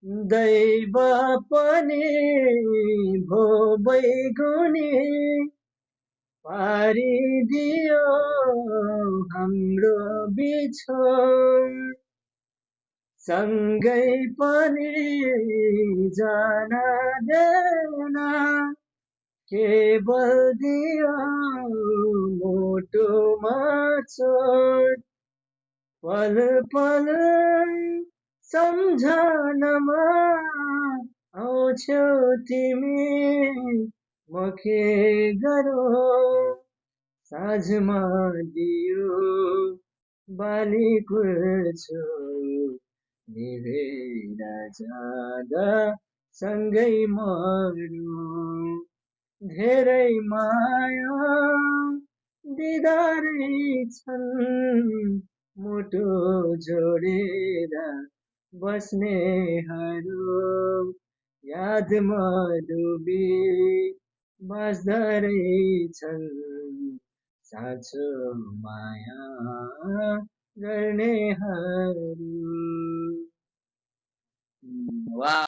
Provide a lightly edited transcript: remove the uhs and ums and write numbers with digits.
दैव पनि भो बैगुनी पारिदियो हाम्रो बिछोड सँगै पनि जान देन केवल दियो मुटुमा चोट पल पल सम्झनामा आउँछौ तिमी म के गरौँ साँझमा दियो बालीको निभेर जाँदा सँगै मरौँ धेरै माया दिदारै छन् मुटु जोडेर बस्नेहरू यादमा डुबी बाँच्दा रहेछन् साँचो माया गर्नेहरू वाह